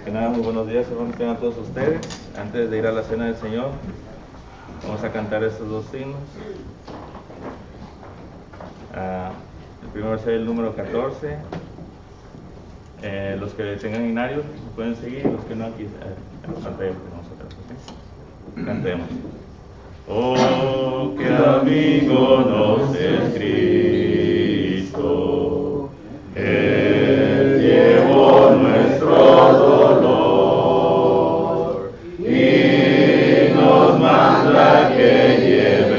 que nada, muy buenos días, hermanos, tengan todos ustedes. Antes de ir a la cena del Señor, vamos a cantar estos dos himnos. El primero es el número 14. Los que tengan inarios pueden seguir, los que no, aquí en la pantalla lo tenemos atrás. ¿Okay? Cantemos. Oh, qué amigo nos es Cristo, Él llevó nuestro dolor y nos manda que llevemos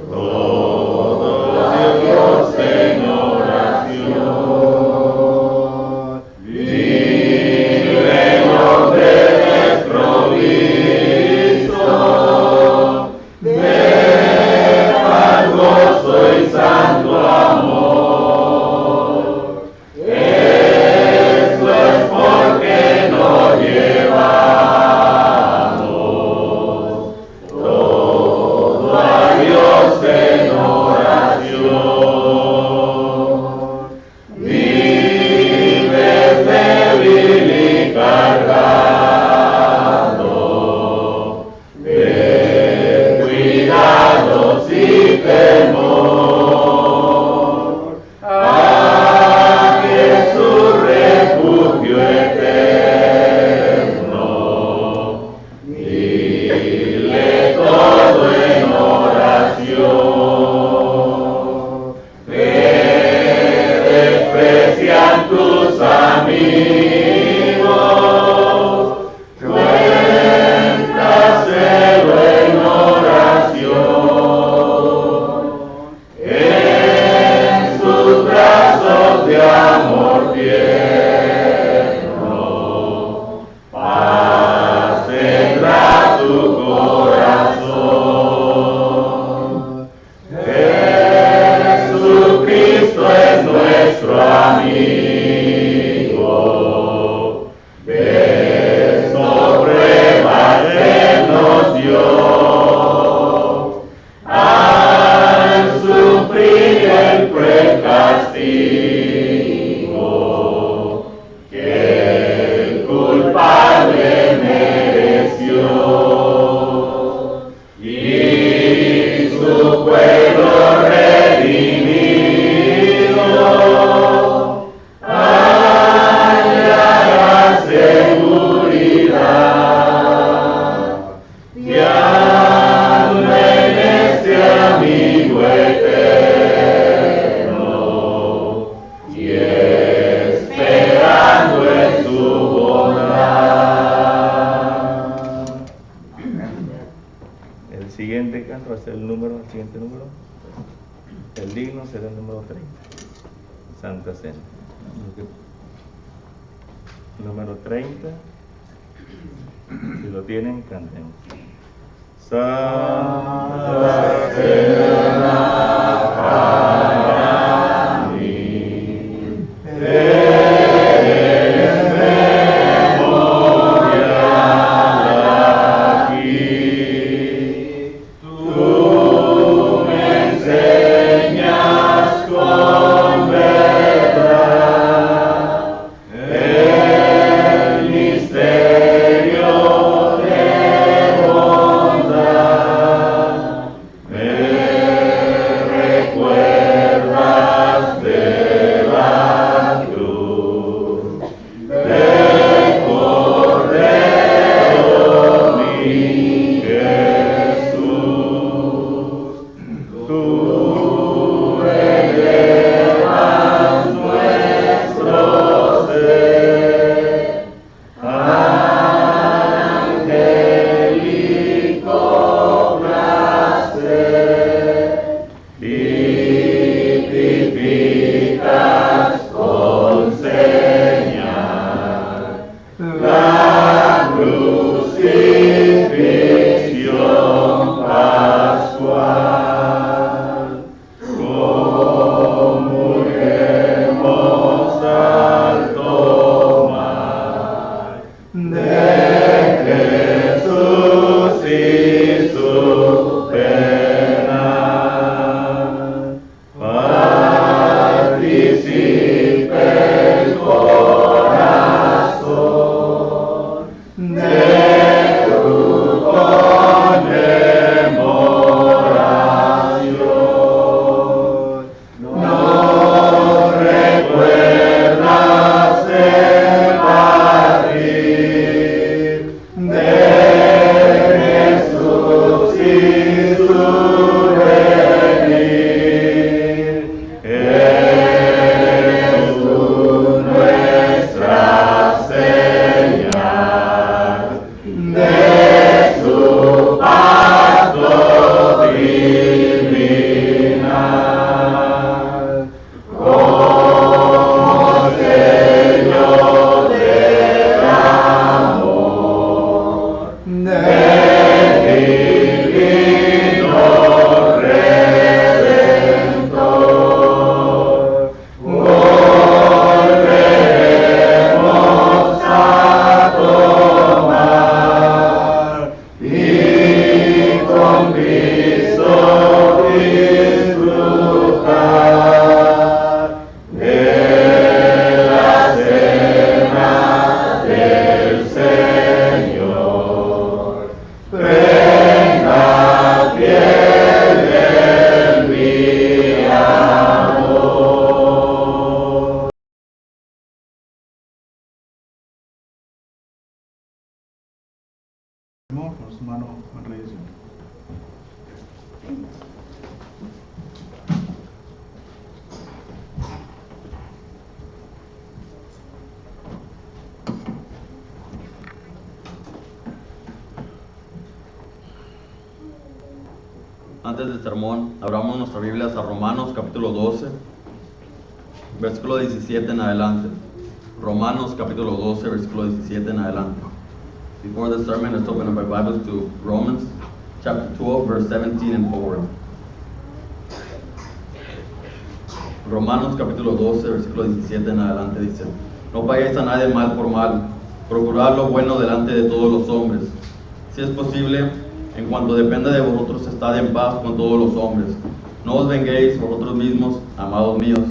todo a Dios en oración. Libremos de nuestro vicio, de paz, gozo y santo amor. Esto es porque nos llevamos todo a Dios en oración. Vives débil y cargado de cuidados y temor, a Jesús refugio eterno, dile todo en oración. Te desprecian tus amigos, cuéntaselo en oración. En sus brazos de amor tierno, paz tendrá tu corazón. Jesucristo es nuestro amigo, de pruebas Él nos dio. Al sufrir el cruel castigo que el culpable mereció, y su pueblo redimido hallará seguridad, fiando en este amigo eterno y esperando en su bondad. El siguiente canto va a ser el siguiente número. El digno será el número 30. Santa Cena. Número 30. Si lo tienen, cantemos. Santa Cena para mí, eres memorial aquí. Tú me enseñas con verdad el misterio de bondad. Me su mano en rendición. Antes del sermón, abramos nuestras Biblias a Romanos capítulo 12, versículo 17 en adelante. Romanos capítulo 12, versículo 17 en adelante. Before the sermon, let's open up our Bibles to Romans chapter 12, verse 17 and forward. Romanos capítulo 12, versículo 17 en adelante dice: No paguéis a nadie mal por mal, procurad lo bueno delante de todos los hombres. Si es posible, en cuanto dependa de vosotros, estad en paz con todos los hombres. No os venguéis vosotros mismos, amados míos,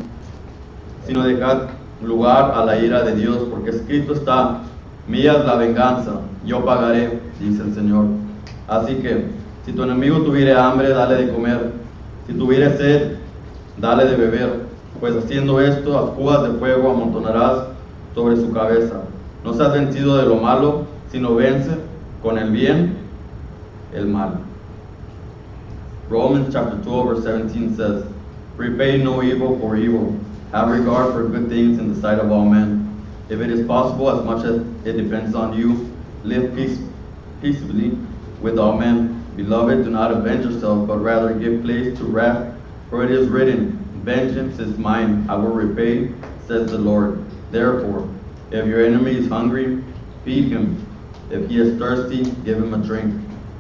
sino dejad lugar a la ira de Dios, porque escrito está: mía es la venganza, yo pagaré, dice el Señor. Así que, si tu enemigo tuviere hambre, dale de comer; si tuviere sed, dale de beber, pues haciendo esto, ascuas de fuego amontonarás sobre su cabeza. No seas vencido de lo malo, sino vence con el bien el mal. Romans chapter 12 verse 17 says, repay no evil for evil. Have regard for good things in the sight of all men. If it is possible, as much as it depends on you, live peaceably with all men. Beloved, do not avenge yourself, but rather give place to wrath, for it is written, vengeance is mine, I will repay, says the Lord. Therefore, if your enemy is hungry, feed him. If he is thirsty, give him a drink.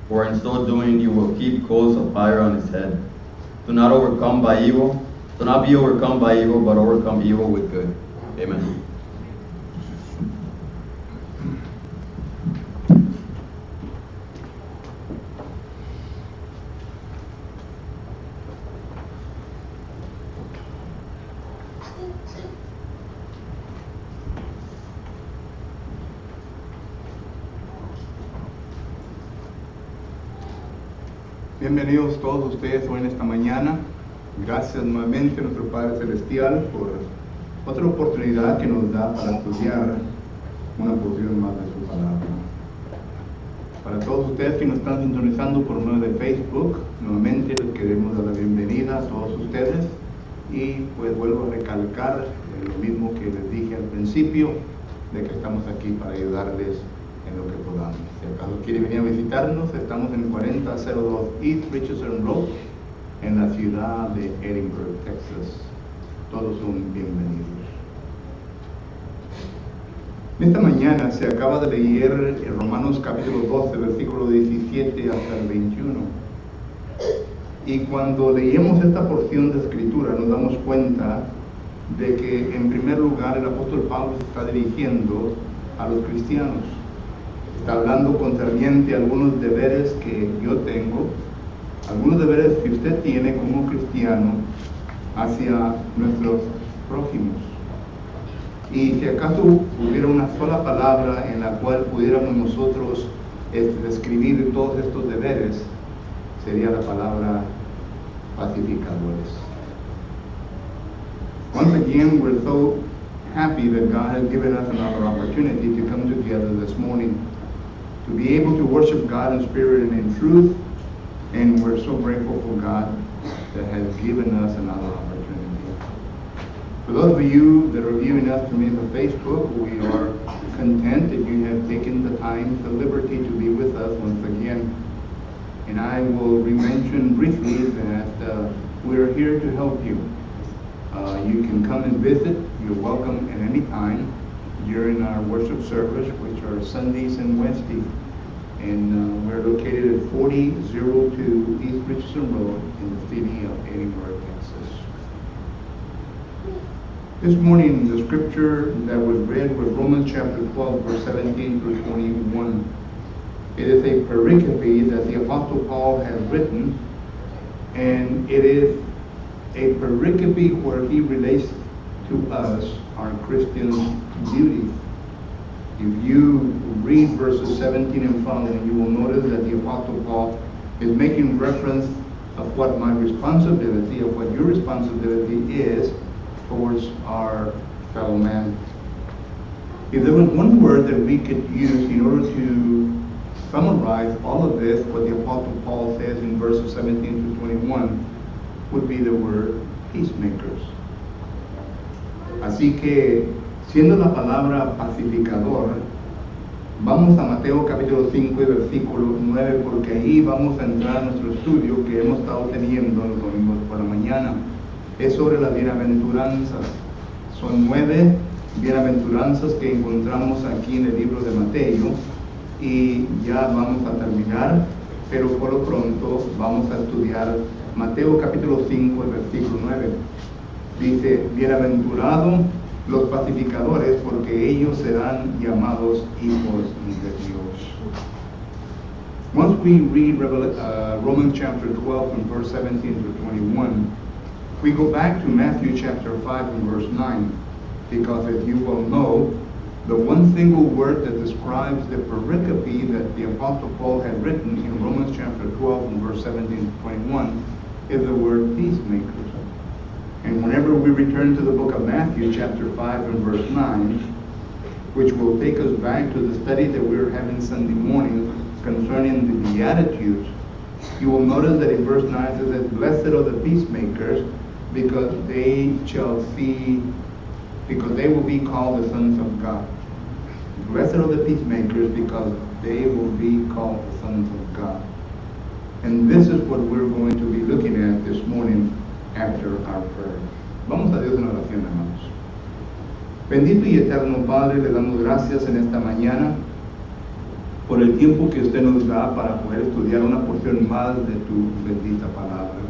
For in so doing you will heap coals of fire on his head. Do not be overcome by evil, but overcome evil with good. Amen. Bienvenidos todos ustedes hoy en esta mañana. Gracias nuevamente a nuestro Padre Celestial por otra oportunidad que nos da para estudiar una porción más de su palabra. Para todos ustedes que nos están sintonizando por medio de Facebook, nuevamente les queremos dar la bienvenida a todos ustedes y pues vuelvo a recalcar lo mismo que les dije al principio, de que estamos aquí para ayudarles en lo que podamos. Si acaso quiere venir a visitarnos, estamos en 4002 East Richardson Road, en la ciudad de Edinburgh, Texas. Todos son bienvenidos. Esta mañana se acaba de leer en Romanos capítulo 12, versículo 17 hasta el 21. Y cuando leemos esta porción de escritura nos damos cuenta de que en primer lugar el apóstol Pablo se está dirigiendo a los cristianos. Está hablando concerniente a algunos deberes que yo tengo, algunos deberes que usted tiene como cristiano hacia nuestros prójimos. Y si acaso hubiera una sola palabra en la cual pudiéramos nosotros describir todos estos deberes, sería la palabra pacificadores. Once again, we're so happy that God has given us another opportunity to come together this morning, to be able to worship God in spirit and in truth, and we're so grateful for God that has given us another opportunity. For those of you that are viewing us from the Facebook, we are content that you have taken the time, the liberty to be with us once again. And I will mention briefly that we're here to help you. You can come and visit. You're welcome at any time during our worship service, which are Sundays and Wednesdays. And we're located at 4002 East Richardson Road in the city of Edinburgh, Texas. This morning, the scripture that was read was Romans chapter 12, verse 17 through 21. It is a pericope that the Apostle Paul has written, and it is a pericope where he relates to us our Christian duties. If you read verses 17 and following, you will notice that the Apostle Paul is making reference of what my responsibility, of what your responsibility is towards our fellow man. If there was one word that we could use in order to summarize all of this, what the Apostle Paul says in verses 17 to 21, would be the word peacemakers. Así que, siendo la palabra pacificador, vamos a Mateo capítulo 5 y versículo 9, porque ahí vamos a entrar a nuestro estudio que hemos estado teniendo los domingos por la mañana. Es sobre las bienaventuranzas. Son 9 bienaventuranzas que encontramos aquí en el libro de Mateo y ya vamos a terminar, pero por lo pronto vamos a estudiar Mateo capítulo 5 y versículo 9. Dice, bienaventurados los pacificadores, porque ellos serán llamados hijos de Dios. Once we read Romans chapter 12 and verse 17 to 21, we go back to Matthew chapter 5 and verse 9, because as you well know, the one single word that describes the pericope that the Apostle Paul had written in Romans chapter 12 and verse 17 to 21 is the word peacemakers. And whenever we return to the book of Matthew chapter 5 and verse 9, which will take us back to the study that we were having Sunday morning concerning the Beatitudes, you will notice that in verse 9 it says that blessed are the peacemakers, because they will be called the sons of God. Blessed are the peacemakers, because they will be called the sons of God. And this is what we're going to be looking at this morning after our prayer. Vamos a Dios en oración, hermanos. Bendito y eterno Padre, le damos gracias en esta mañana por el tiempo que usted nos da para poder estudiar una porción más de tu bendita palabra.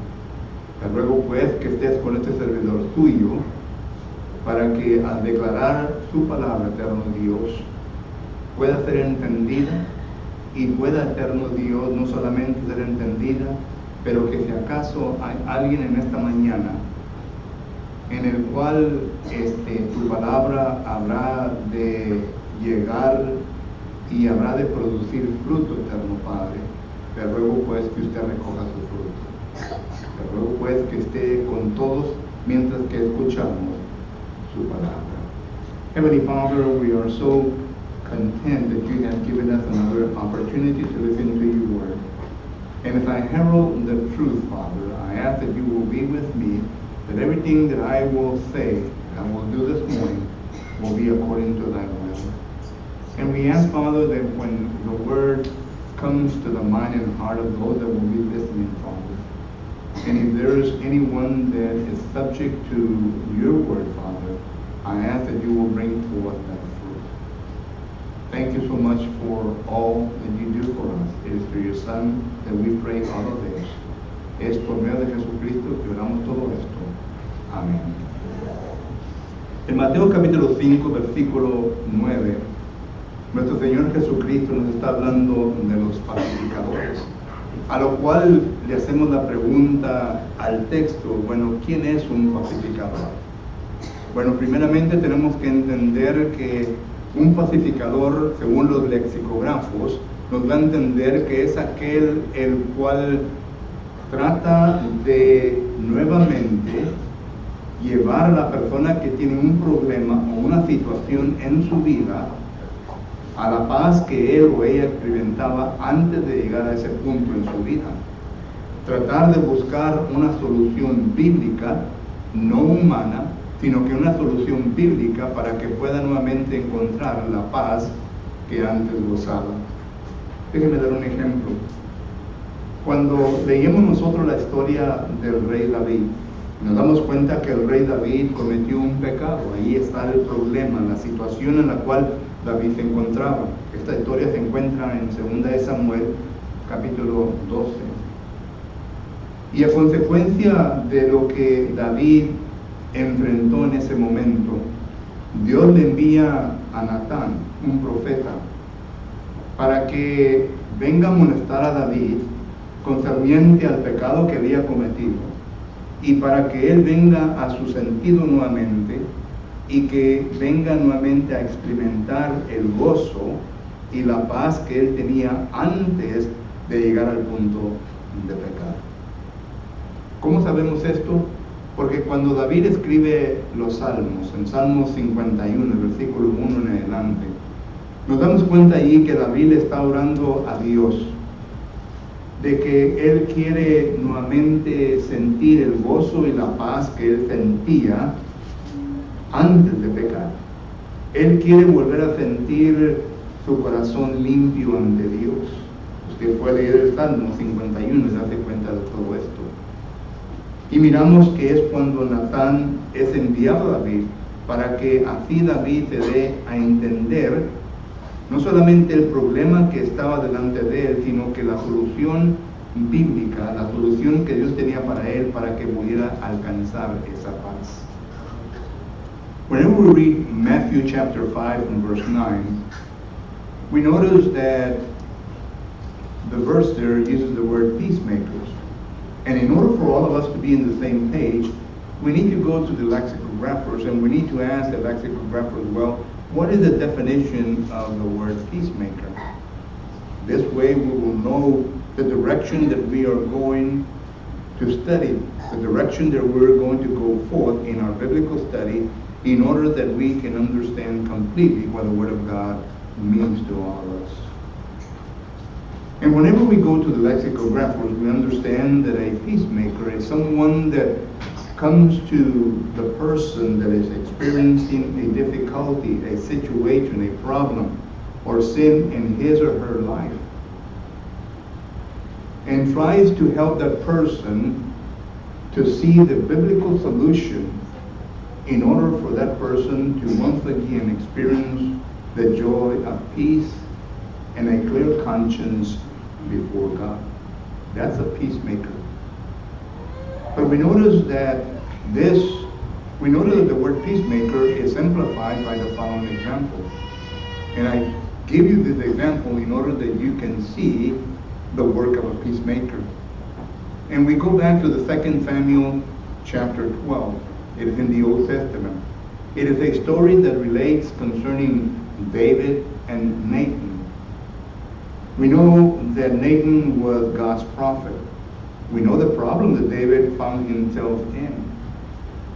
Te ruego pues que estés con este servidor tuyo, para que al declarar su palabra, eterno Dios, pueda ser entendida, y pueda, eterno Dios, no solamente ser entendida, pero que si acaso hay alguien en esta mañana en el cual tu palabra habrá de llegar y habrá de producir fruto, eterno Padre, te ruego pues que usted recoja su fruto. Te ruego pues que esté con todos mientras que escuchamos su palabra. Heavenly Father, we are so content that you have given us another opportunity to listen to your word. And as I herald the truth, Father, I ask that you will be with me, that everything that I will say and I will do this morning will be according to thy will. And we ask, Father, that when the word comes to the mind and heart of those that will be listening, Father, and if there is anyone that is subject to your word, Father, I ask that you will bring forth that fruit. Thank you so much for all that you do for us. It is through your Son that we pray all of this. Es por medio de Jesucristo que oramos todo esto. Amén. En Mateo capítulo 5, versículo 9, nuestro Señor Jesucristo nos está hablando de los pacificadores, a lo cual le hacemos la pregunta al texto, bueno, ¿quién es un pacificador? Bueno, primeramente tenemos que entender que un pacificador, según los lexicógrafos, nos va a entender que es aquel el cual trata de nuevamente llevar a la persona que tiene un problema o una situación en su vida a la paz que él o ella experimentaba antes de llegar a ese punto en su vida. Tratar de buscar una solución bíblica, no humana, sino que una solución bíblica para que pueda nuevamente encontrar la paz que antes gozaba. Déjenme dar un ejemplo. Cuando leímos nosotros la historia del rey David, nos damos cuenta que el rey David cometió un pecado. Ahí está el problema, la situación en la cual David se encontraba. Esta historia se encuentra en 2 de Samuel, capítulo 12. Y a consecuencia de lo que David enfrentó en ese momento, Dios le envía a Natán, un profeta, para que venga a amonestar a David concerniente al pecado que había cometido, y para que él venga a su sentido nuevamente y que venga nuevamente a experimentar el gozo y la paz que él tenía antes de llegar al punto de pecar. ¿Cómo sabemos esto? Porque cuando David escribe los salmos, en Salmos 51, versículo 1 en adelante, Nos damos cuenta ahí que David le está orando a Dios, de que él quiere nuevamente sentir el gozo y la paz que él sentía antes de pecar. Él quiere volver a sentir su corazón limpio ante Dios. Usted puede leer el Salmo 51 y darse cuenta de todo esto. Y miramos que es cuando Natán es enviado a David, para que así David se dé a entender no solamente el problema que estaba delante de él, sino que la solución bíblica, la solución que Dios tenía para él, para que pudiera alcanzar esa paz. Whenever we read Matthew chapter 5 and verse 9, we notice that the verse there uses the word peacemakers. And in order for all of us to be in the same page, we need to go to the lexicographers and we need to ask the lexicographers, well, what is the definition of the word peacemaker? This way we will know the direction that we are going to study, the direction that we're going to go forth in our biblical study, in order that we can understand completely what the Word of God means to all of us. And whenever we go to the lexicographers, we understand that a peacemaker is someone that comes to the person that is experiencing a difficulty, a situation, a problem, or sin in his or her life, and tries to help that person to see the biblical solution in order for that person to once again experience the joy of peace and a clear conscience before God. That's a peacemaker. But we notice that the word peacemaker is simplified by the following example. And I give you this example in order that you can see the work of a peacemaker. And we go back to the 2 Samuel chapter 12. It is in the Old Testament. It is a story that relates concerning David and Nathan. We know that Nathan was God's prophet. We know the problem that David found himself in.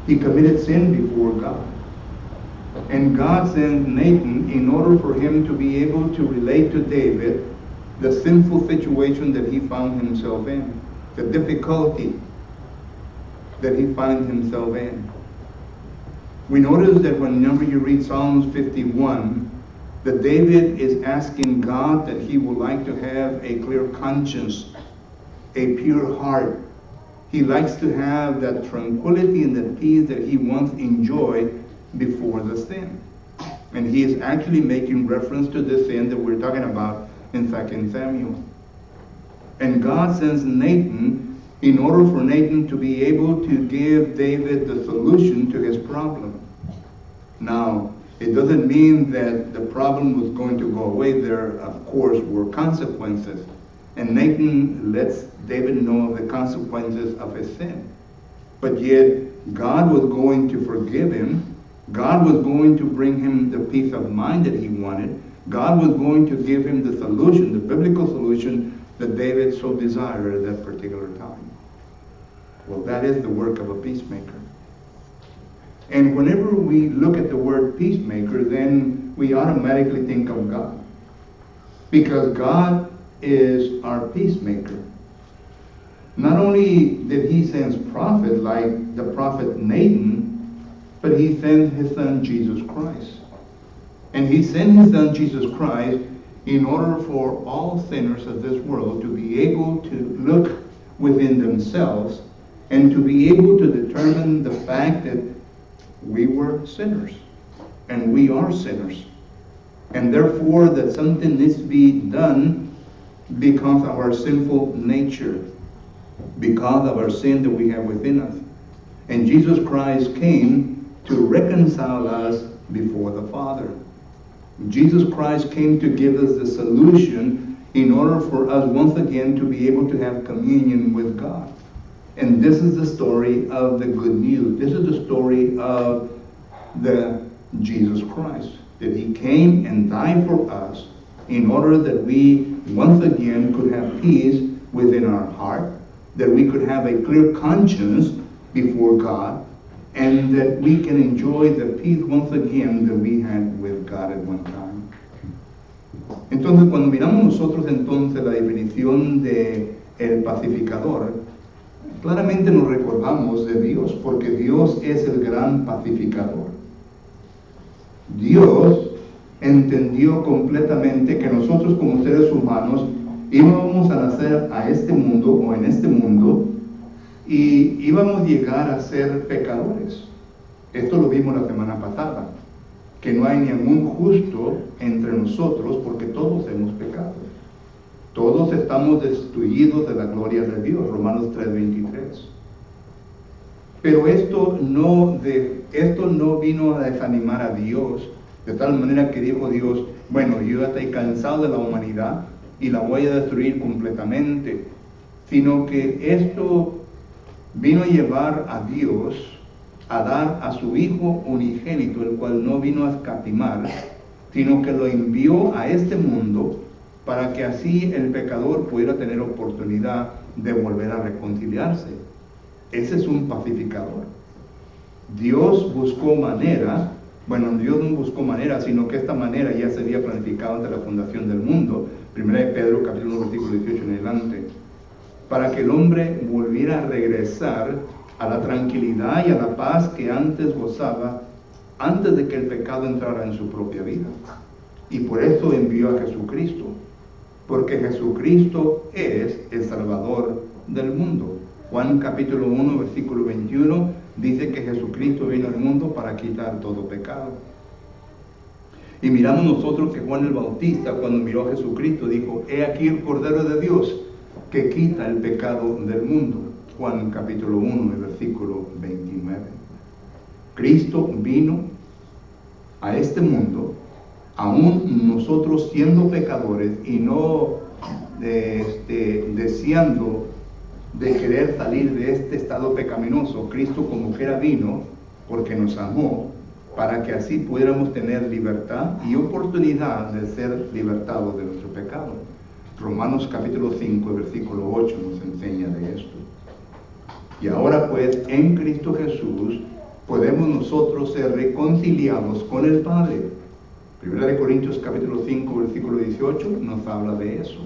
He committed sin before God. And God sent Nathan in order for him to be able to relate to David the sinful situation that he found himself in, the difficulty that he found himself in. We notice that whenever you read Psalms 51, that David is asking God that he would like to have a clear conscience, a pure heart. He likes to have that tranquility and that peace that he once enjoyed before the sin. And he is actually making reference to the sin that we're talking about in 2 Samuel. And God sends Nathan in order for Nathan to be able to give David the solution to his problem. Now, it doesn't mean that the problem was going to go away. There, of course, were consequences. And Nathan lets David know of the consequences of his sin. But yet, God was going to forgive him. God was going to bring him the peace of mind that he wanted. God was going to give him the solution, the biblical solution that David so desired at that particular time. Well, that is the work of a peacemaker. And whenever we look at the word peacemaker, then we automatically think of God. Because God is our peacemaker. Not only did he send prophets like the prophet Nathan, but he sent his son Jesus Christ. And he sent his son Jesus Christ in order for all sinners of this world to be able to look within themselves and to be able to determine the fact that we were sinners and we are sinners. And therefore that something needs to be done because of our sinful nature, because of our sin that we have within us. And Jesus Christ came to reconcile us before the Father. Jesus Christ came to give us the solution in order for us once again to be able to have communion with God. And this is the story of the good news. This is the story of the Jesus Christ, that he came and died for us in order that we once again could have peace within our heart, that we could have a clear conscience before God, and that we can enjoy the peace once again that we had with God at one time. Entonces, cuando miramos nosotros entonces la definición de el pacificador, claramente nos recordamos de Dios, porque Dios es el gran pacificador. Dios entendió completamente que nosotros como seres humanos íbamos a nacer a este mundo o en este mundo y íbamos a llegar a ser pecadores. Esto lo vimos la semana pasada, que no hay ningún justo entre nosotros porque todos hemos pecado. Todos estamos destruidos de la gloria de Dios, Romanos 3:23. Pero esto no vino a desanimar a Dios, de tal manera que dijo Dios, bueno, yo ya estoy cansado de la humanidad y la voy a destruir completamente, sino que esto vino a llevar a Dios a dar a su Hijo unigénito, el cual no vino a escatimar, sino que lo envió a este mundo para que así el pecador pudiera tener oportunidad de volver a reconciliarse. Ese es un pacificador. Dios buscó manera, Dios no buscó manera, sino que esta manera ya se había planificado ante la fundación del mundo, 1 Pedro capítulo 1 versículo 18 en adelante, para que el hombre volviera a regresar a la tranquilidad y a la paz que antes gozaba, antes de que el pecado entrara en su propia vida. Y por eso envió a Jesucristo, porque Jesucristo es el Salvador del mundo. Juan capítulo 1 versículo 21 dice que Jesucristo vino al mundo para quitar todo pecado. Y miramos nosotros que Juan el Bautista, cuando miró a Jesucristo, dijo, he aquí el Cordero de Dios que quita el pecado del mundo. Juan capítulo 1 versículo 29. Cristo vino a este mundo, aún nosotros siendo pecadores y no deseando de querer salir de este estado pecaminoso. Cristo como quiera vino porque nos amó, para que así pudiéramos tener libertad y oportunidad de ser libertados de nuestro pecado. Romanos capítulo 5 versículo 8 nos enseña de esto. Y ahora pues en Cristo Jesús podemos nosotros ser reconciliados con el Padre. 1 Corintios capítulo 5 versículo 18 nos habla de eso.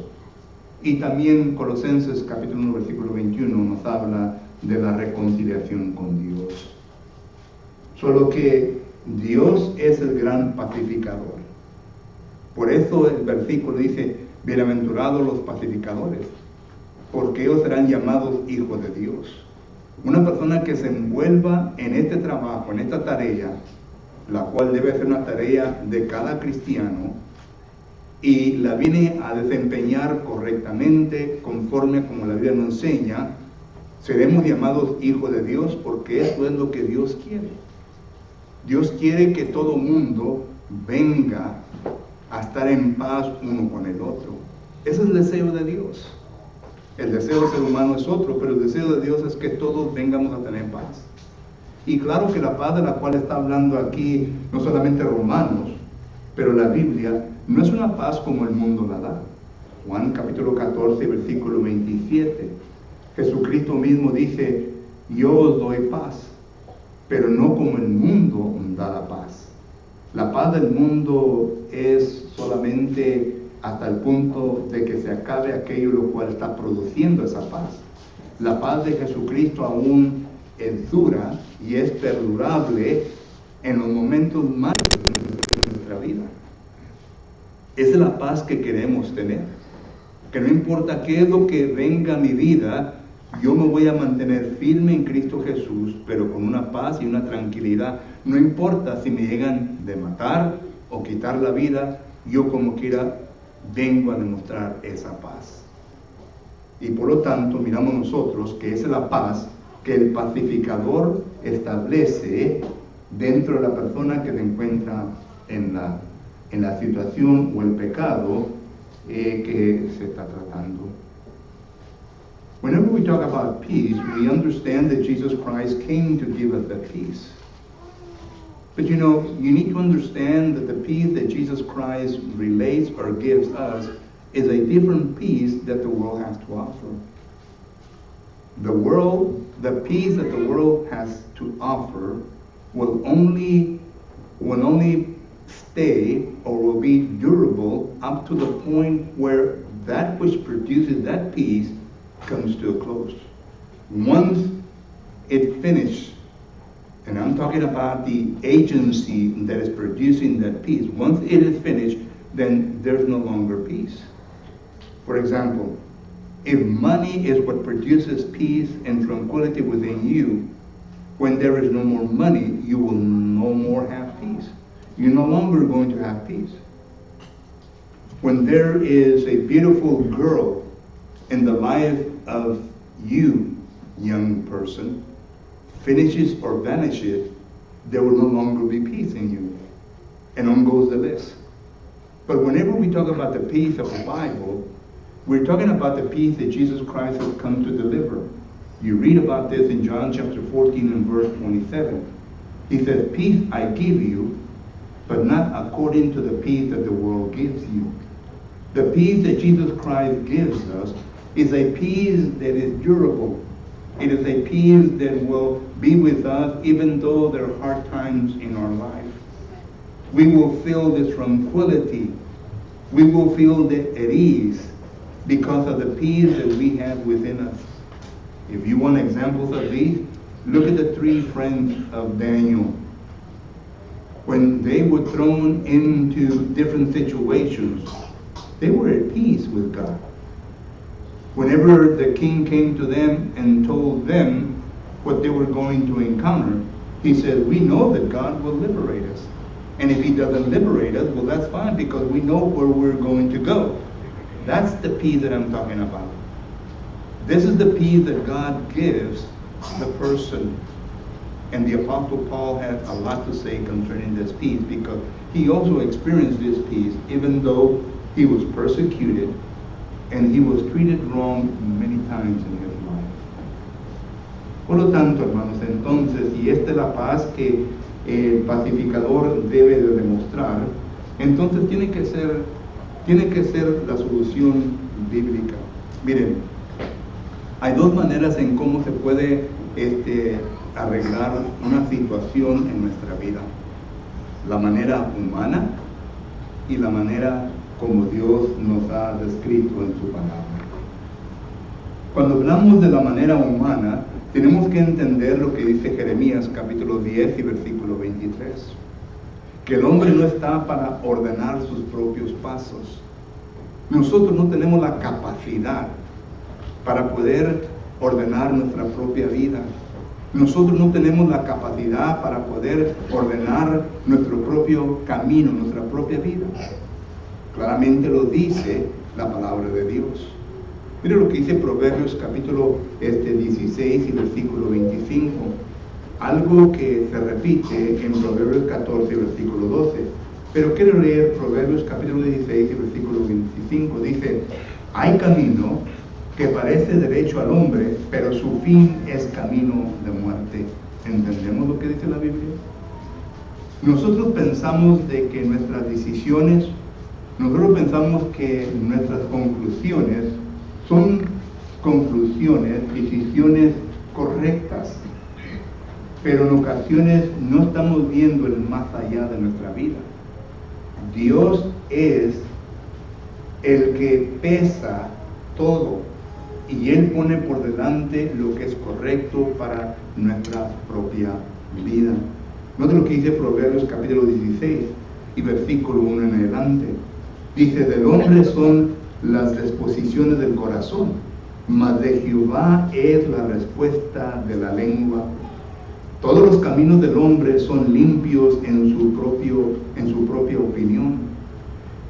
Y también Colosenses capítulo 1 versículo 21 nos habla de la reconciliación con Dios. Solo que Dios es el gran pacificador. Por eso el versículo dice, bienaventurados los pacificadores, porque ellos serán llamados hijos de Dios. Una persona que se envuelva en este trabajo, en esta tarea, la cual debe ser una tarea de cada cristiano, y la viene a desempeñar correctamente, conforme como la Biblia nos enseña, seremos llamados hijos de Dios, porque eso es lo que Dios quiere. Dios quiere que todo mundo venga a estar en paz uno con el otro. Ese es el deseo de Dios. El deseo del ser humano es otro, pero el deseo de Dios es que todos vengamos a tener paz. Y claro que la paz de la cual está hablando aquí, no solamente Romanos, pero la Biblia, no es una paz como el mundo la da. Juan capítulo 14, versículo 27. Jesucristo mismo dice, yo os doy paz, pero no como el mundo da la paz. La paz del mundo es solamente hasta el punto de que se acabe aquello lo cual está produciendo esa paz. La paz de Jesucristo aún es dura y es perdurable en los momentos más de nuestra vida. Esa es la paz que queremos tener. Que no importa qué es lo que venga a mi vida, yo me voy a mantener firme en Cristo Jesús, pero con una paz y una tranquilidad. No importa si me llegan de matar o quitar la vida, yo como quiera vengo a demostrar esa paz. Y por lo tanto, miramos nosotros que esa es la paz que el pacificador establece dentro de la persona que se encuentra en la situación o el pecado que se está tratando. Whenever we talk about peace, we understand that Jesus Christ came to give us the peace. But you need to understand that the peace that Jesus Christ relates or gives us is a different peace that the world has to offer. The peace that the world has to offer will only stay or will be durable up to the point where that which produces that peace comes to a close. Once it finishes, and I'm talking about the agency that is producing that peace, once it is finished, then there's no longer peace. For example, if money is what produces peace and tranquility within you, when there is no more money, you will no more have peace. You're no longer going to have peace. When there is a beautiful girl in the life of you, young person, finishes or vanishes, there will no longer be peace in you. And on goes the list. But whenever we talk about the peace of the Bible, we're talking about the peace that Jesus Christ has come to deliver. You read about this in John chapter 14 and verse 27. He says, peace I give you, but not according to the peace that the world gives you. The peace that Jesus Christ gives us is a peace that is durable. It is a peace that will be with us even though there are hard times in our life. We will feel this tranquility. We will feel at ease because of the peace that we have within us. If you want examples of these, look at the three friends of Daniel. When they were thrown into different situations, they were at peace with God. Whenever the king came to them and told them what they were going to encounter, he said, we know that God will liberate us. And if he doesn't liberate us, well, that's fine because we know where we're going to go. That's the peace that I'm talking about. This is the peace that God gives the person. And the Apostle Paul had a lot to say concerning this peace because he also experienced this peace even though he was persecuted and he was treated wrong many times in his life. Por lo tanto, hermanos, entonces, y esta es la paz que el pacificador debe de demostrar, entonces tiene que ser la solución bíblica. Miren, hay dos maneras en cómo se puede arreglar una situación en nuestra vida. La manera humana y la manera como Dios nos ha descrito en su palabra. Cuando hablamos de la manera humana, tenemos que entender lo que dice Jeremías capítulo 10 y versículo 23. Que el hombre no está para ordenar sus propios pasos. Nosotros no tenemos la capacidad para poder ordenar nuestra propia vida. Nosotros no tenemos la capacidad para poder ordenar nuestro propio camino, nuestra propia vida. Claramente lo dice la palabra de Dios. Mire lo que dice Proverbios capítulo 16 y versículo 25. Algo que se repite en Proverbios 14 y versículo 12. Pero quiero leer Proverbios capítulo 16 y versículo 25. Dice, hay camino que parece derecho al hombre, pero su fin es camino de muerte. ¿Entendemos lo que dice la Biblia? Nosotros pensamos de que nuestras decisiones, nosotros pensamos que nuestras conclusiones son conclusiones, decisiones correctas, pero en ocasiones no estamos viendo el más allá de nuestra vida. Dios es el que pesa todo y Él pone por delante lo que es correcto para nuestra propia vida. Nota lo que dice Proverbios capítulo 16 y versículo 1 en adelante. Dice, del hombre son las disposiciones del corazón, mas de Jehová es la respuesta de la lengua. Todos los caminos del hombre son limpios en su propia opinión,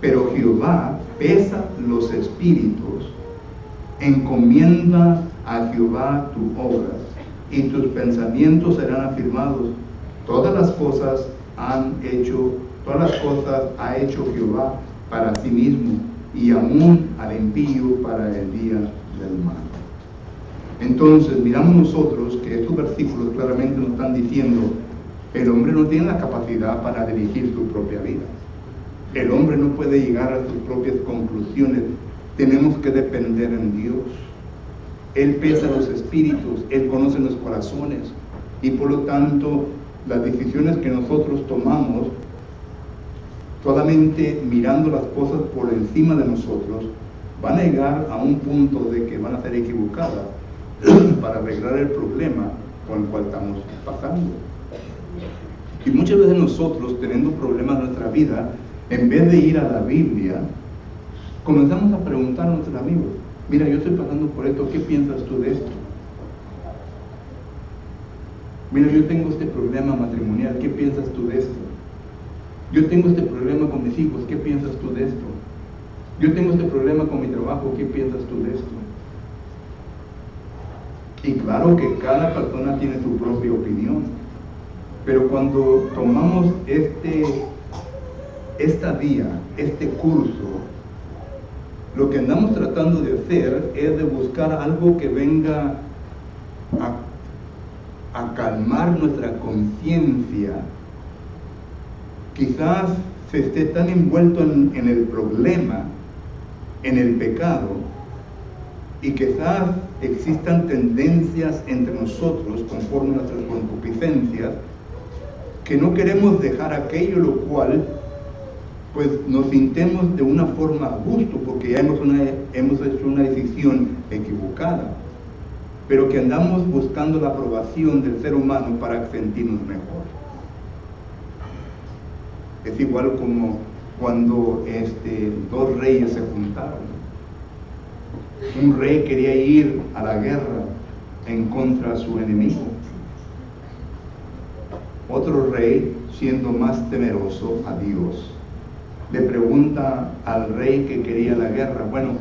pero Jehová pesa los espíritus. Encomienda a Jehová tus obras y tus pensamientos serán afirmados. Todas las cosas ha hecho Jehová para sí mismo, y aún al impío para el día del mal. Entonces miramos nosotros que estos versículos claramente nos están diciendo, el hombre no tiene la capacidad para dirigir su propia vida. El hombre no puede llegar a sus propias conclusiones. Tenemos que depender en Dios. Él pesa los espíritus, Él conoce los corazones, y por lo tanto las decisiones que nosotros tomamos solamente mirando las cosas por encima de nosotros, van a llegar a un punto de que van a ser equivocadas para arreglar el problema con el cual estamos pasando. Y muchas veces nosotros, teniendo problemas en nuestra vida, en vez de ir a la Biblia, comenzamos a preguntar a nuestros amigos: mira, yo estoy pasando por esto, ¿qué piensas tú de esto? Mira, yo tengo este problema matrimonial, ¿qué piensas tú de esto? Yo tengo este problema con mis hijos, ¿qué piensas tú de esto? Yo tengo este problema con mi trabajo, ¿qué piensas tú de esto? Y claro que cada persona tiene su propia opinión, pero cuando tomamos esta vía, este curso, lo que andamos tratando de hacer es de buscar algo que venga a calmar nuestra conciencia. Quizás se esté tan envuelto en el problema, en el pecado, y quizás existan tendencias entre nosotros conforme a nuestras concupiscencias, que no queremos dejar aquello lo cual pues nos sintemos de una forma a gusto porque ya hemos hecho una decisión equivocada, pero que andamos buscando la aprobación del ser humano para sentirnos mejor. Es igual como cuando dos reyes se juntaron. Un rey quería ir a la guerra en contra de su enemigo. Otro rey, siendo más temeroso a Dios, le pregunta al rey que quería la guerra: bueno,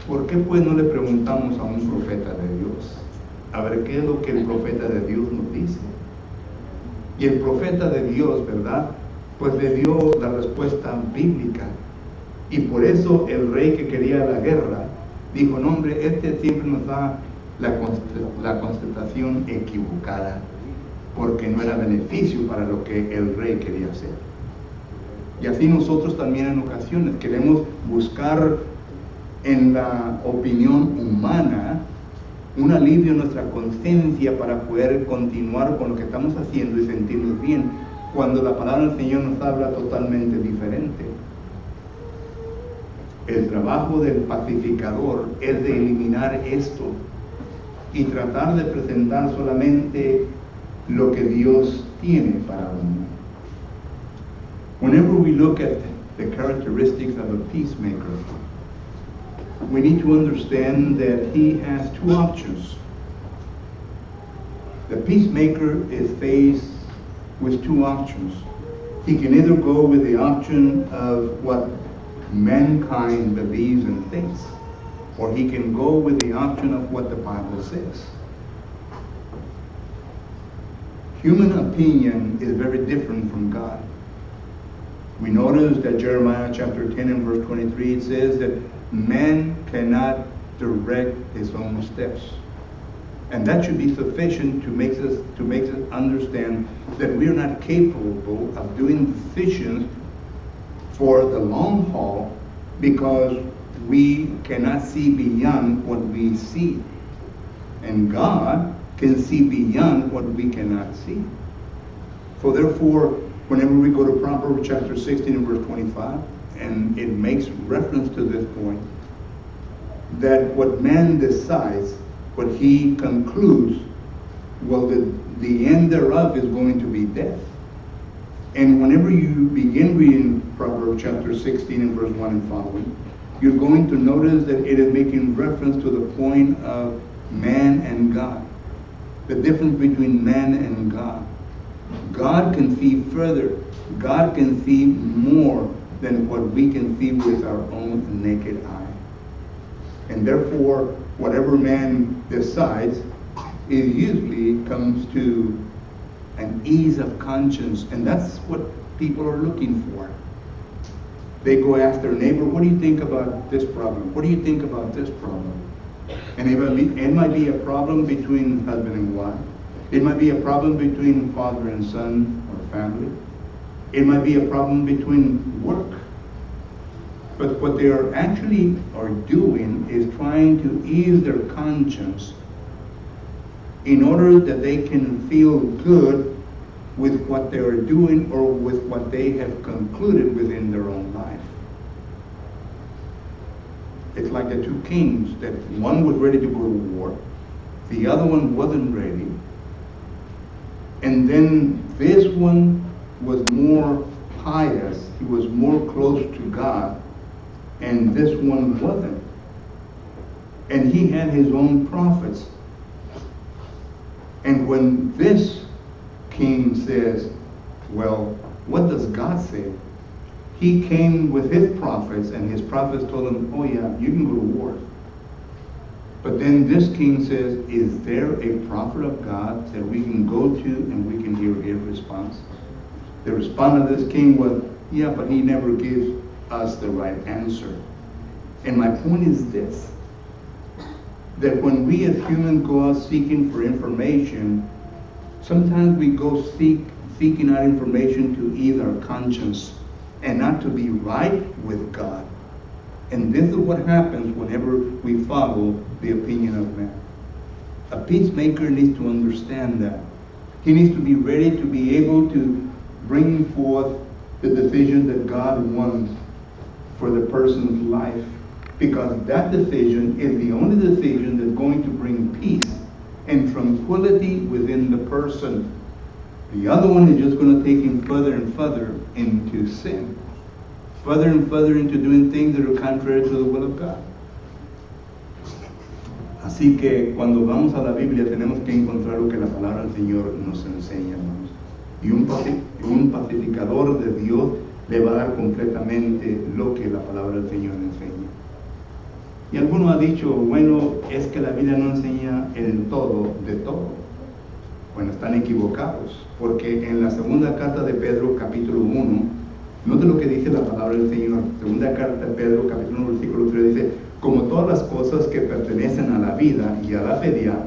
¿por qué pues no le preguntamos a un profeta de Dios? A ver qué es lo que el profeta de Dios nos dice. Y el profeta de Dios, ¿verdad?, pues le dio la respuesta bíblica. Y por eso el rey que quería la guerra dijo: no, hombre, siempre nos da la constatación equivocada, porque no era beneficio para lo que el rey quería hacer. Y así nosotros también en ocasiones queremos buscar en la opinión humana un alivio en nuestra conciencia para poder continuar con lo que estamos haciendo y sentirnos bien, cuando la palabra del Señor nos habla totalmente diferente. El trabajo del pacificador es de eliminar esto y tratar de presentar solamente lo que Dios tiene para uno. Whenever we look at the characteristics of a peacemaker, we need to understand that he has two options. The peacemaker is faced with two options. He can either go with the option of what mankind believes and thinks, or he can go with the option of what the Bible says. Human opinion is very different from God. We notice that Jeremiah chapter 10 and verse 23, it says that man cannot direct his own steps. And that should be sufficient to make us understand that we are not capable of doing decisions for the long haul, because we cannot see beyond what we see. And God can see beyond what we cannot see. So therefore, whenever we go to Proverbs chapter 16 and verse 25, and it makes reference to this point, that what man decides, what he concludes, well, the end thereof is going to be death. And whenever you begin reading Proverbs chapter 16 and verse 1 and following, you're going to notice that it is making reference to the point of man and God. The difference between man and God. God can see further. God can see more than what we can see with our own naked eye. And therefore, whatever man decides, it usually comes to an ease of conscience, and that's what people are looking for. They go ask their neighbor, what do you think about this problem? What do you think about this problem? And it might be a problem between husband and wife. It might be a problem between father and son or family. It might be a problem between work. But what they are actually doing is trying to ease their conscience in order that they can feel good with what they are doing or with what they have concluded within their own life. It's like the two kings, that one was ready to go to war, the other one wasn't ready. And then this one was more pious, he was more close to God, and this one wasn't. And he had his own prophets. And when this king says, well, what does God say? He came with his prophets, and his prophets told him, oh yeah, you can go to war. But then this king says, is there a prophet of God that we can go to and we can hear his response? The response of this king was, yeah, but he never gives us the right answer. And my point is this, that when we as humans go out seeking for information, sometimes we go seeking out information to ease our conscience and not to be right with God. And this is what happens whenever we follow the opinion of man. A peacemaker needs to understand that. He needs to be ready to be able to bring forth the decision that God wants for the person's life, because that decision is the only decision that's going to bring peace and tranquility within the person. The other one is just going to take him further and further into sin, further and further into doing things that are contrary to the will of God. Así que cuando vamos a la Biblia tenemos que encontrar lo que la palabra del Señor nos enseña, hermanos. Y un pacificador de Dios le va a dar completamente lo que la palabra del Señor enseña. Y alguno ha dicho, bueno, es que la Biblia no enseña el todo de todo. Bueno, están equivocados, porque en la segunda carta de Pedro, capítulo 1, note lo que dice la palabra del Señor. Segunda carta de Pedro, capítulo 1, versículo 3, dice, como todas las cosas que pertenecen a la vida y a la piedad,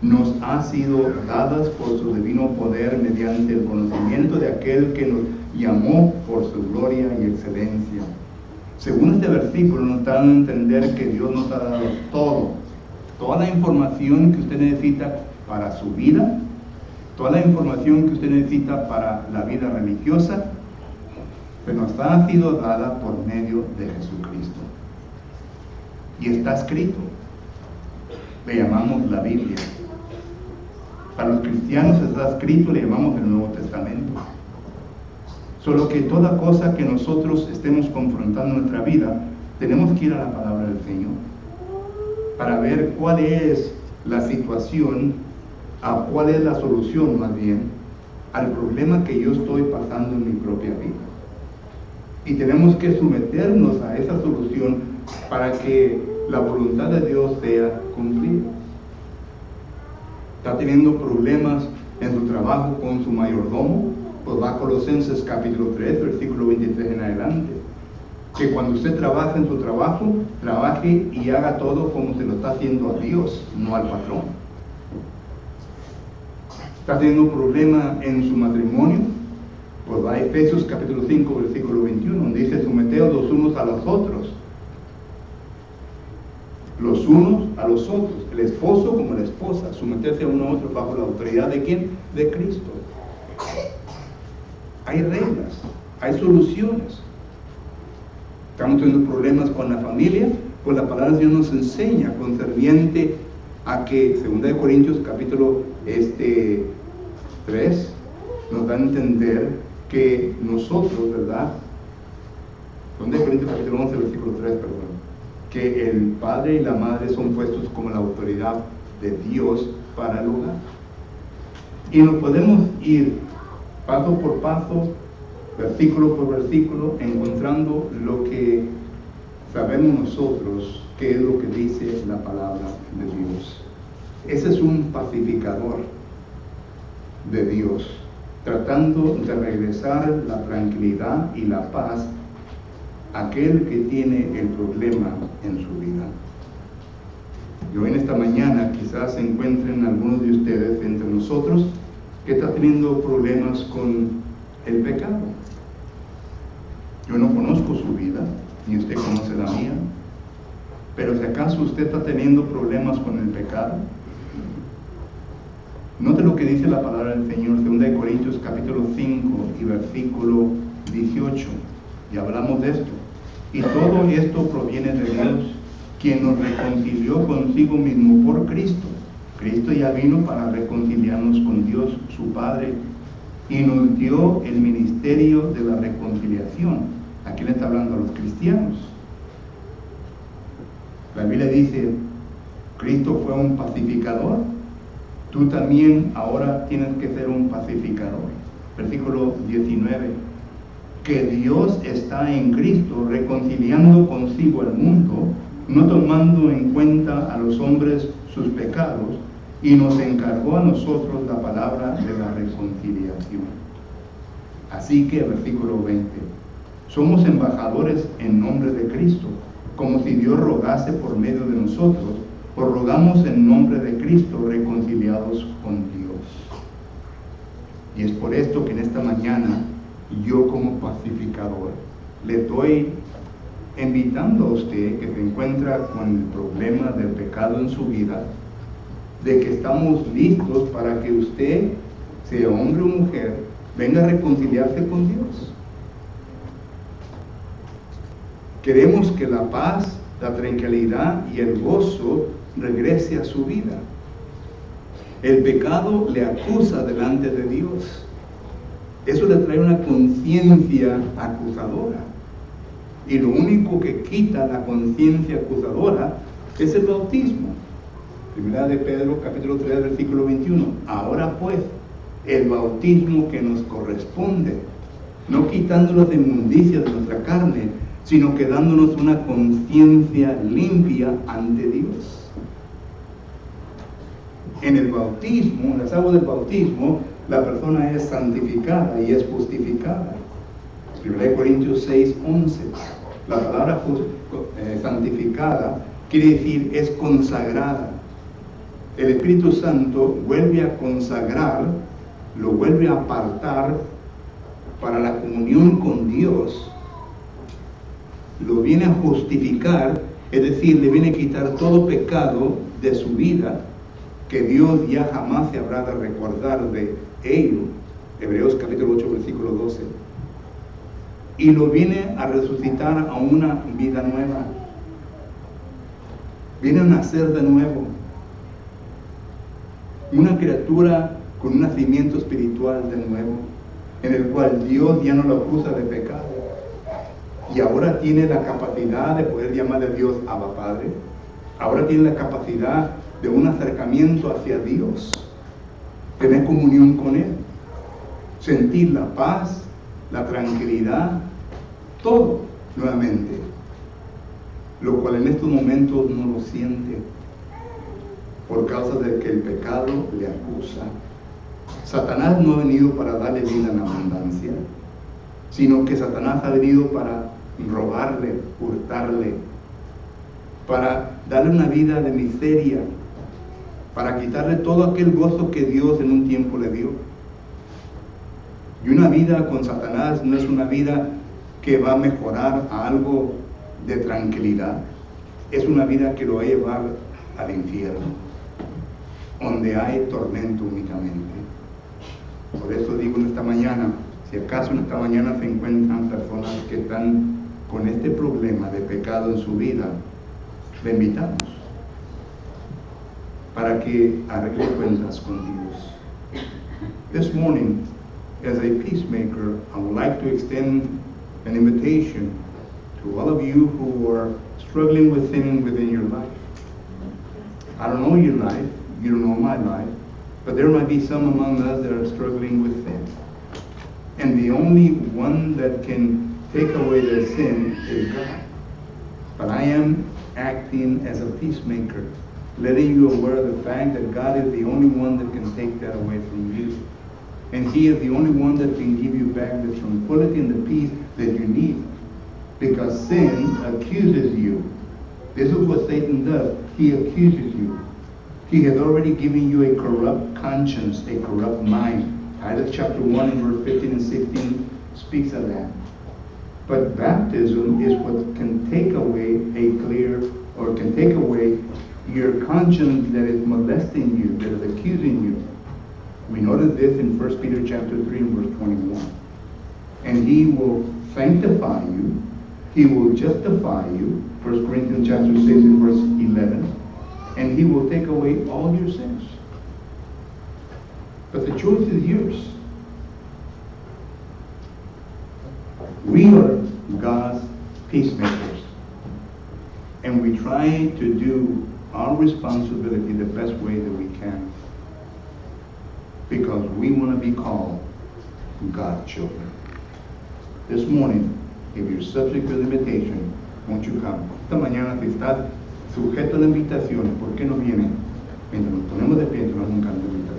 nos ha sido dadas por su divino poder mediante el conocimiento de aquel que nos llamó por su gloria y excelencia. Según este versículo nos da a entender que Dios nos ha dado todo, toda la información que usted necesita para su vida, toda la información que usted necesita para la vida religiosa, que nos ha sido dada por medio de Jesucristo. Y está escrito, le llamamos la Biblia. Para los cristianos está escrito, le llamamos el Nuevo Testamento. Solo que toda cosa que nosotros estemos confrontando en nuestra vida, tenemos que ir a la palabra del Señor para ver cuál es la situación, cuál es la solución más bien al problema que yo estoy pasando en mi propia vida. Y tenemos que someternos a esa solución para que la voluntad de Dios sea cumplida. Está teniendo problemas en su trabajo con su mayordomo, pues va a Colosenses capítulo 3, versículo 23 en adelante. Que cuando usted trabaja en su trabajo, trabaje y haga todo como se lo está haciendo a Dios, no al patrón. Está teniendo problema en su matrimonio, pues va a Efesios capítulo 5, versículo 21, donde dice, someteos los unos a los otros. Los unos a los otros, el esposo como la esposa, someterse a uno a otro bajo la autoridad ¿de quién? De Cristo. Hay reglas, hay soluciones. Estamos teniendo problemas con la familia, pues la palabra de Dios nos enseña concerniente a que, 2 Corintios capítulo 3, nos da a entender que nosotros, ¿verdad? 2 Corintios capítulo 11, versículo 3, perdón. Que el padre y la madre son puestos como la autoridad de Dios para el hogar. Y nos podemos ir paso por paso, versículo por versículo, encontrando lo que sabemos nosotros, que es lo que dice la palabra de Dios. Ese es un pacificador de Dios, tratando de regresar la tranquilidad y la paz a aquel que tiene el problema en su vida. Y hoy en esta mañana quizás se encuentren algunos de ustedes entre nosotros que están teniendo problemas con el pecado. Yo no conozco su vida, ni usted conoce la mía, pero si acaso usted está teniendo problemas con el pecado, Note lo que dice la palabra del Señor, 2 Corintios capítulo 5 y versículo 18. Ya hablamos de esto. Y todo esto proviene de Dios, quien nos reconcilió consigo mismo por Cristo. Cristo ya vino para reconciliarnos con Dios, su Padre, y nos dio el ministerio de la reconciliación. Aquí le está hablando a los cristianos. La Biblia dice, Cristo fue un pacificador. Tú también ahora tienes que ser un pacificador. Versículo 19. Que Dios está en Cristo reconciliando consigo al mundo, no tomando en cuenta a los hombres sus pecados, y nos encargó a nosotros la palabra de la reconciliación. Así que, versículo 20, somos embajadores en nombre de Cristo, como si Dios rogase por medio de nosotros, o rogamos en nombre de Cristo reconciliados con Dios. Y es por esto que en esta mañana, yo como pacificador, le estoy invitando a usted que se encuentra con el problema del pecado en su vida, de que estamos listos para que usted, sea hombre o mujer, venga a reconciliarse con Dios. Queremos que la paz, la tranquilidad y el gozo regrese a su vida. El pecado le acusa delante de Dios. Eso le trae una conciencia acusadora. Y lo único que quita la conciencia acusadora es el bautismo. Primera de Pedro, capítulo 3, versículo 21. Ahora pues, el bautismo que nos corresponde, no quitándonos de inmundicia de nuestra carne, sino que dándonos una conciencia limpia ante Dios. En el bautismo, en las aguas del bautismo, la persona es santificada y es justificada. 1 Corintios 6, 11. La palabra santificada quiere decir es consagrada. El Espíritu Santo vuelve a consagrar, lo vuelve a apartar para la comunión con Dios. Lo viene a justificar, es decir, le viene a quitar todo pecado de su vida, que Dios ya jamás se habrá de recordar de ello. Hebreos capítulo 8, versículo 12. Y lo viene a resucitar a una vida nueva. Viene a nacer de nuevo. Una criatura con un nacimiento espiritual de nuevo, en el cual Dios ya no lo acusa de pecado. Y ahora tiene la capacidad de poder llamar a Dios Abba Padre. Ahora tiene la capacidad de un acercamiento hacia Dios, tener comunión con Él, sentir la paz, la tranquilidad, todo nuevamente, lo cual en estos momentos no lo siente por causa de que el pecado le acusa. Satanás no ha venido para darle vida en abundancia, sino que Satanás ha venido para robarle, hurtarle, para darle una vida de miseria, para quitarle todo aquel gozo que Dios en un tiempo le dio. Y una vida con Satanás no es una vida que va a mejorar a algo de tranquilidad. Es una vida que lo va a llevar al infierno, donde hay tormento únicamente. Por eso digo en esta mañana, si acaso en esta mañana se encuentran personas que están con este problema de pecado en su vida, le invitamos para que arregle cuentas con Dios. This morning, as a peacemaker, I would like to extend an invitation to all of you who are struggling with sin within your life. I don't know your life, you don't know my life, but there might be some among us that are struggling with sin. And the only one that can take away their sin is God. But I am acting as a peacemaker, letting you aware of the fact that God is the only one that can take that away from you. And He is the only one that can give you back the tranquility and the peace that you need. Because sin accuses you. This is what Satan does. He accuses you. He has already given you a corrupt conscience, a corrupt mind. Titus chapter 1 and verse 15 and 16 speaks of that. But baptism is what can take away your conscience that is molesting you, that is accusing you. We notice this in 1 Peter chapter 3 and verse 21. And he will sanctify you, he will justify you, 1 Corinthians chapter 6 and verse 11, and he will take away all your sins. But the choice is yours. We are God's peacemakers, and we try to do our responsibility the best way that we can, because we want to be called God's children. This morning, if you're subject to the invitation, won't you come? Esta mañana, si estás sujeto a la invitación, ¿por qué no vienes? Mientras nos ponemos de pie, te vamos a un canto de invitación.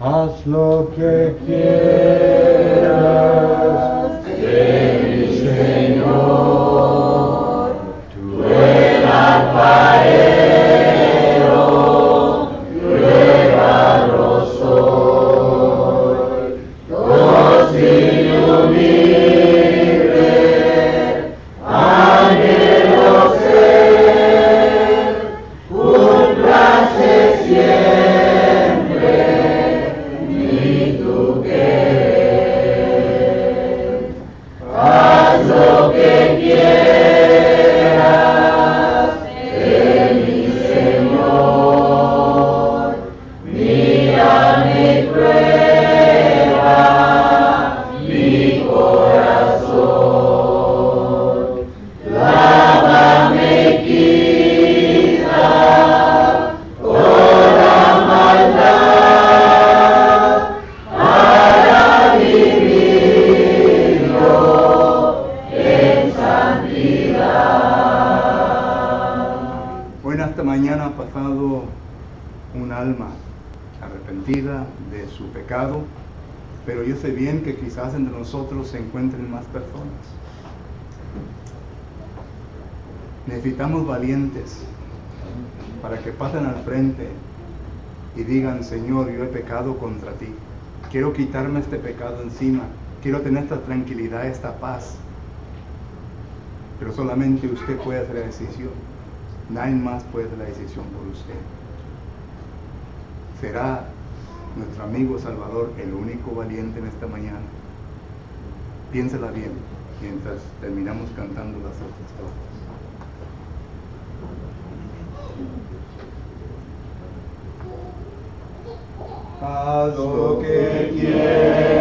Haz lo que quieras de mi Señor, tú el alfarero, yo el barro soy, docilio libre, anhelo ser, cúmplase siempre. Esta mañana ha pasado un alma arrepentida de su pecado, pero yo sé bien que quizás entre nosotros se encuentren más personas. Necesitamos valientes para que pasen al frente y digan: Señor, yo he pecado contra ti, quiero quitarme este pecado encima, quiero tener esta tranquilidad, esta paz. Pero solamente usted puede hacer la decisión. Nadie más puede hacer la decisión por usted. ¿Será nuestro amigo Salvador el único valiente en esta mañana? Piénsela bien mientras terminamos cantando las otras cosas. Haz lo que quieras.